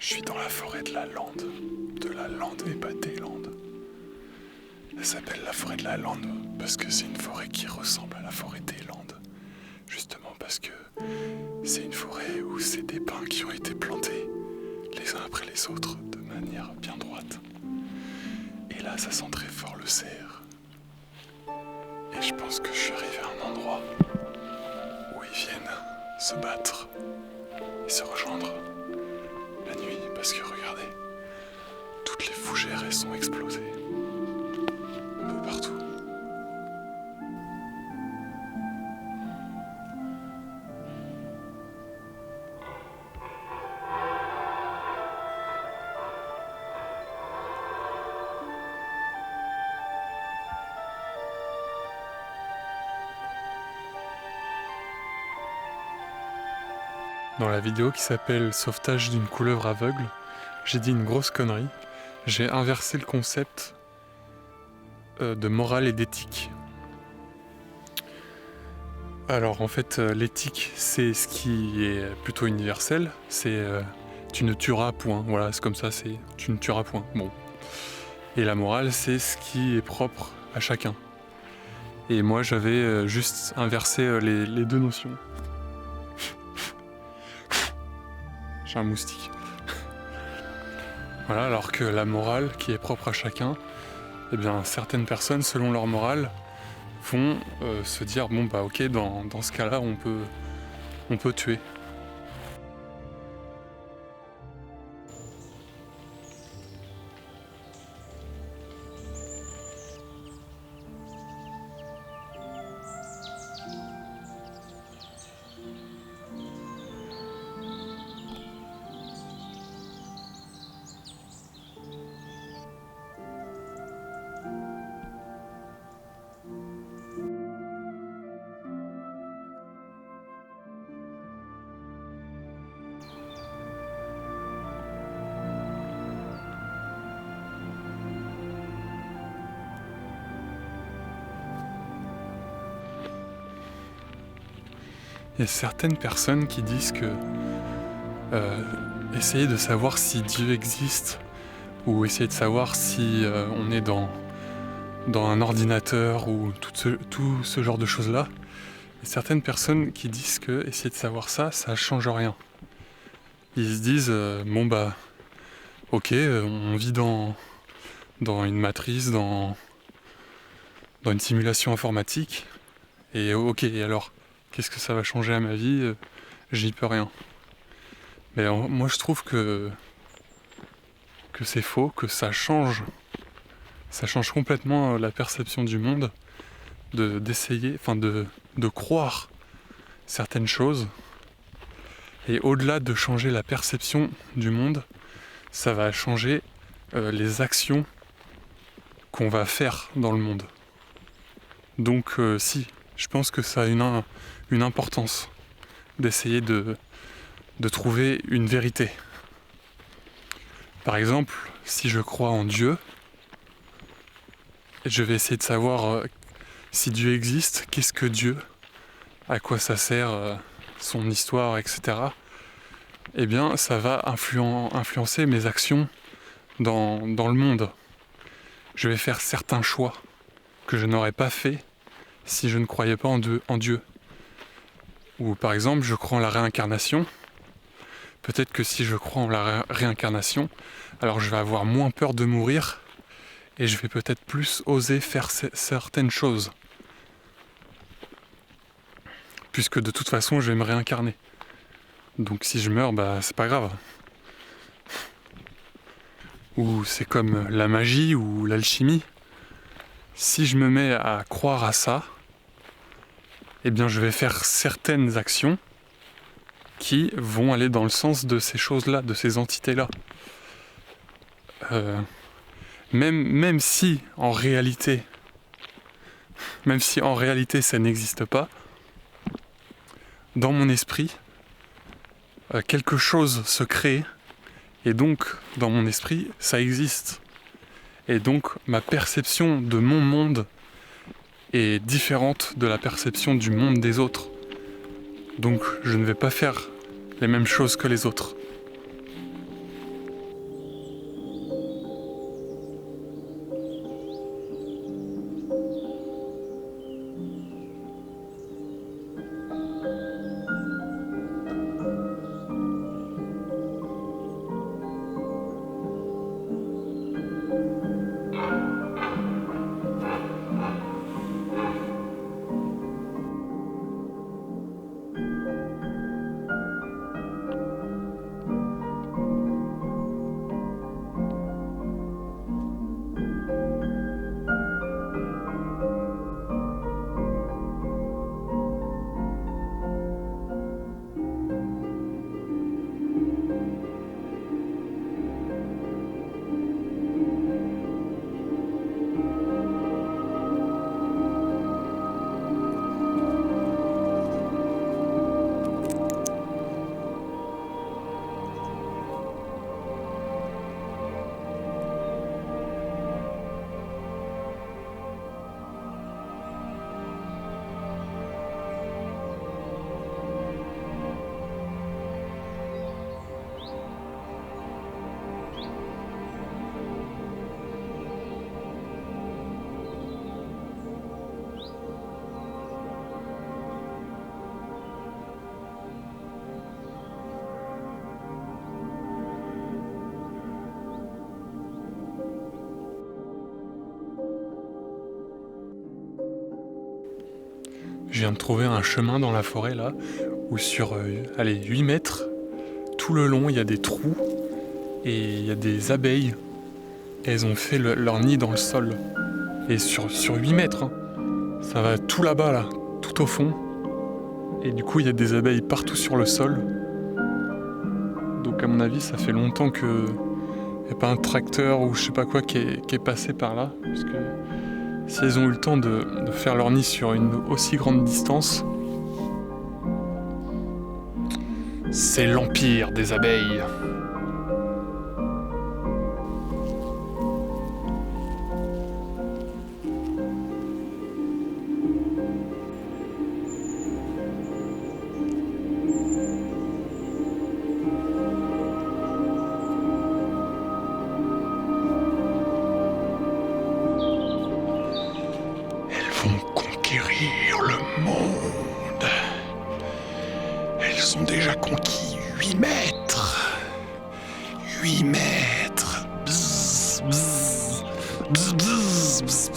Je suis dans la forêt de la Lande et pas des Landes. Elle s'appelle la forêt de la Lande parce que c'est une forêt qui ressemble à la forêt des Landes. Justement parce que c'est une forêt où c'est des pins qui ont été plantés les uns après les autres de manière bien droite. Et là, ça sent très fort le cerf. Et je pense que je suis arrivé à un endroit où ils viennent se battre et se rejoindre la nuit parce que regardez, toutes les fougères elles sont explosées un peu partout. Dans la vidéo qui s'appelle Sauvetage d'une couleuvre aveugle, j'ai dit une grosse connerie. J'ai inversé le concept de morale et d'éthique. Alors en fait, l'éthique, c'est ce qui est plutôt universel. C'est tu ne tueras point. Voilà, c'est comme ça, c'est tu ne tueras point. Bon. Et la morale, c'est ce qui est propre à chacun. Et moi, j'avais juste inversé les deux notions. J'ai un moustique. Voilà, alors que la morale qui est propre à chacun, eh bien certaines personnes, selon leur morale, vont se dire bon bah ok, dans ce cas-là, on peut tuer. Il y a certaines personnes qui disent que essayer de savoir si Dieu existe ou essayer de savoir si on est dans un ordinateur ou tout ce genre de choses-là, il y a certaines personnes qui disent que essayer de savoir ça change rien. Ils se disent bon bah ok, on vit dans une matrice, dans une simulation informatique, et ok, et alors qu'est-ce que ça va changer à ma vie? J'y peux rien. Mais moi je trouve que c'est faux, que ça change complètement la perception du monde, d'essayer, de croire certaines choses. Et au-delà de changer la perception du monde, ça va changer les actions qu'on va faire dans le monde. Donc si, je pense que ça a une importance d'essayer de trouver une vérité. Par exemple, si je crois en Dieu, je vais essayer de savoir si Dieu existe, qu'est-ce que Dieu, à quoi ça sert, son histoire, etc. Eh bien, ça va influencer mes actions dans le monde. Je vais faire certains choix que je n'aurais pas fait si je ne croyais pas en Dieu. Ou par exemple, je crois en la réincarnation. Peut-être que si je crois en la réincarnation, alors je vais avoir moins peur de mourir et je vais peut-être plus oser faire certaines choses. Puisque de toute façon, je vais me réincarner. Donc si je meurs, bah c'est pas grave. Ou c'est comme la magie ou l'alchimie. Si je me mets à croire à ça, eh bien je vais faire certaines actions qui vont aller dans le sens de ces choses-là, de ces entités-là. Même si en réalité ça n'existe pas, dans mon esprit, quelque chose se crée, et donc dans mon esprit, ça existe. Et donc ma perception de mon monde est différente de la perception du monde des autres. Donc je ne vais pas faire les mêmes choses que les autres. Je viens de trouver un chemin dans la forêt là, où sur 8 mètres, tout le long il y a des trous et il y a des abeilles. Et elles ont fait leur nid dans le sol. Et sur 8 mètres, hein. Ça va tout là-bas là, tout au fond. Et du coup il y a des abeilles partout sur le sol. Donc à mon avis ça fait longtemps que il n'y a pas un tracteur ou je sais pas quoi qui est passé par là. Parce que si elles ont eu le temps de faire leur nid sur une aussi grande distance, c'est l'empire des abeilles. Conquérir le monde. Elles ont déjà conquis 8 mètres. 8 mètres. Bzz, bzz, bzz, bzz, bzz.